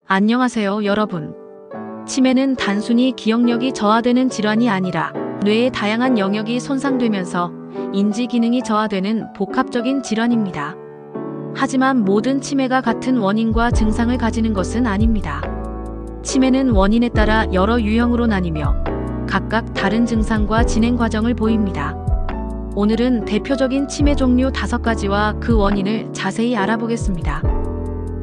안녕하세요, 여러분. 치매는 단순히 기억력이 저하되는 질환이 아니라 뇌의 다양한 영역이 손상되면서 인지 기능이 저하되는 복합적인 질환입니다. 하지만 모든 치매가 같은 원인과 증상을 가지는 것은 아닙니다. 치매는 원인에 따라 여러 유형으로 나뉘며 각각 다른 증상과 진행 과정을 보입니다. 오늘은 대표적인 치매 종류 5가지와 그 원인을 자세히 알아보겠습니다.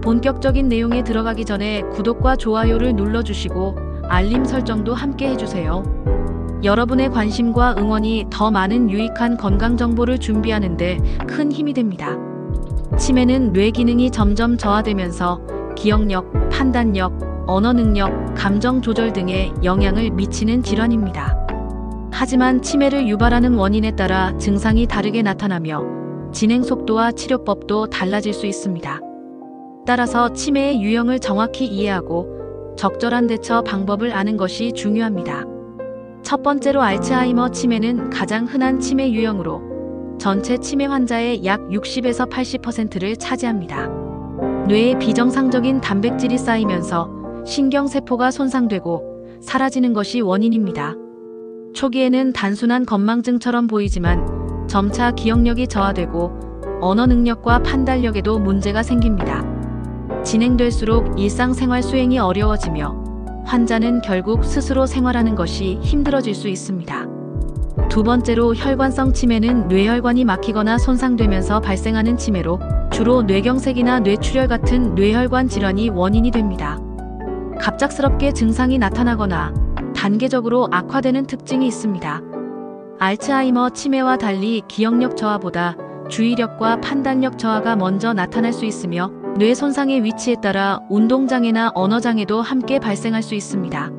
본격적인 내용에 들어가기 전에 구독과 좋아요를 눌러주시고 알림 설정도 함께 해주세요. 여러분의 관심과 응원이 더 많은 유익한 건강 정보를 준비하는 데 큰 힘이 됩니다. 치매는 뇌 기능이 점점 저하되면서 기억력, 판단력, 언어 능력, 감정 조절 등에 영향을 미치는 질환입니다. 하지만 치매를 유발하는 원인에 따라 증상이 다르게 나타나며 진행 속도와 치료법도 달라질 수 있습니다. 따라서 치매의 유형을 정확히 이해하고 적절한 대처 방법을 아는 것이 중요합니다. 첫 번째로 알츠하이머 치매는 가장 흔한 치매 유형으로 전체 치매 환자의 약 60에서 80%를 차지합니다. 뇌에 비정상적인 단백질이 쌓이면서 신경세포가 손상되고 사라지는 것이 원인입니다. 초기에는 단순한 건망증처럼 보이지만 점차 기억력이 저하되고 언어 능력과 판단력에도 문제가 생깁니다. 진행될수록 일상생활 수행이 어려워지며 환자는 결국 스스로 생활하는 것이 힘들어질 수 있습니다. 두 번째로 혈관성 치매는 뇌혈관이 막히거나 손상되면서 발생하는 치매로 주로 뇌경색이나 뇌출혈 같은 뇌혈관 질환이 원인이 됩니다. 갑작스럽게 증상이 나타나거나 단계적으로 악화되는 특징이 있습니다. 알츠하이머 치매와 달리 기억력 저하보다 주의력과 판단력 저하가 먼저 나타날 수 있으며 뇌 손상의 위치에 따라 운동장애나 언어장애도 함께 발생할 수 있습니다.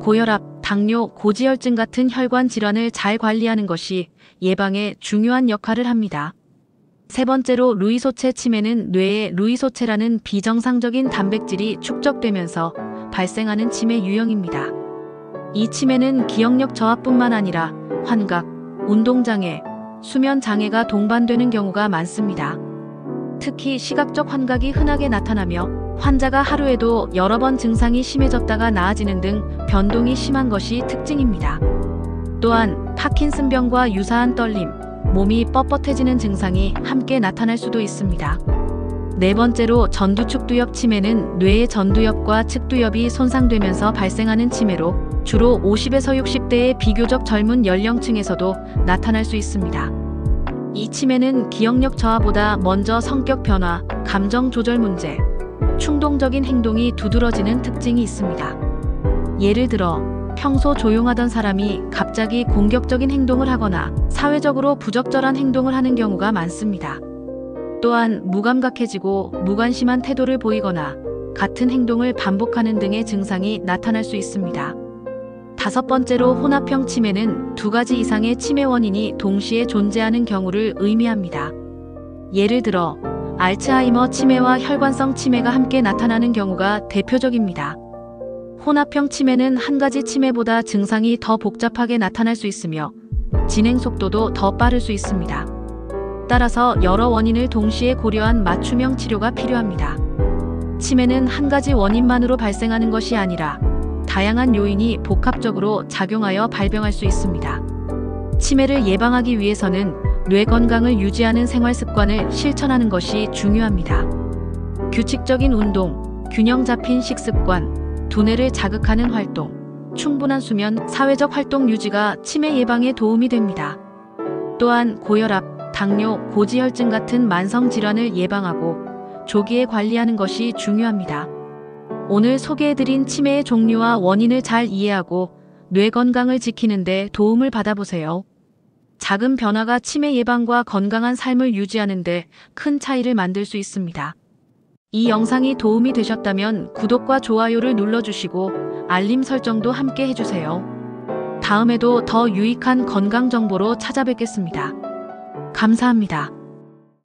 고혈압, 당뇨, 고지혈증 같은 혈관 질환을 잘 관리하는 것이 예방에 중요한 역할을 합니다. 세 번째로 루이소체 치매는 뇌에 루이소체라는 비정상적인 단백질이 축적되면서 발생하는 치매 유형입니다. 이 치매는 기억력 저하뿐만 아니라 환각, 운동장애, 수면 장애가 동반되는 경우가 많습니다. 특히 시각적 환각이 흔하게 나타나며 환자가 하루에도 여러 번 증상이 심해졌다가 나아지는 등 변동이 심한 것이 특징입니다. 또한 파킨슨병과 유사한 떨림, 몸이 뻣뻣해지는 증상이 함께 나타날 수도 있습니다. 네 번째로 전두축두엽 치매는 뇌의 전두엽과 측두엽이 손상되면서 발생하는 치매로 주로 50에서 60대의 비교적 젊은 연령층에서도 나타날 수 있습니다. 이 치매는 기억력 저하보다 먼저 성격 변화, 감정 조절 문제, 충동적인 행동이 두드러지는 특징이 있습니다. 예를 들어 평소 조용하던 사람이 갑자기 공격적인 행동을 하거나 사회적으로 부적절한 행동을 하는 경우가 많습니다. 또한 무감각해지고 무관심한 태도를 보이거나 같은 행동을 반복하는 등의 증상이 나타날 수 있습니다. 다섯 번째로 혼합형 치매는 2가지 이상의 치매 원인이 동시에 존재하는 경우를 의미합니다. 예를 들어 알츠하이머 치매와 혈관성 치매가 함께 나타나는 경우가 대표적입니다. 혼합형 치매는 한 가지 치매보다 증상이 더 복잡하게 나타날 수 있으며 진행 속도도 더 빠를 수 있습니다. 따라서 여러 원인을 동시에 고려한 맞춤형 치료가 필요합니다. 치매는 한 가지 원인만으로 발생하는 것이 아니라 다양한 요인이 복합적으로 작용하여 발병할 수 있습니다. 치매를 예방하기 위해서는 뇌 건강을 유지하는 생활 습관을 실천하는 것이 중요합니다. 규칙적인 운동, 균형 잡힌 식습관, 두뇌를 자극하는 활동, 충분한 수면, 사회적 활동 유지가 치매 예방에 도움이 됩니다. 또한 고혈압, 당뇨, 고지혈증 같은 만성 질환을 예방하고 조기에 관리하는 것이 중요합니다. 오늘 소개해드린 치매의 종류와 원인을 잘 이해하고 뇌 건강을 지키는 데 도움을 받아보세요. 작은 변화가 치매 예방과 건강한 삶을 유지하는 데 큰 차이를 만들 수 있습니다. 이 영상이 도움이 되셨다면 구독과 좋아요를 눌러주시고 알림 설정도 함께 해주세요. 다음에도 더 유익한 건강 정보로 찾아뵙겠습니다. 감사합니다.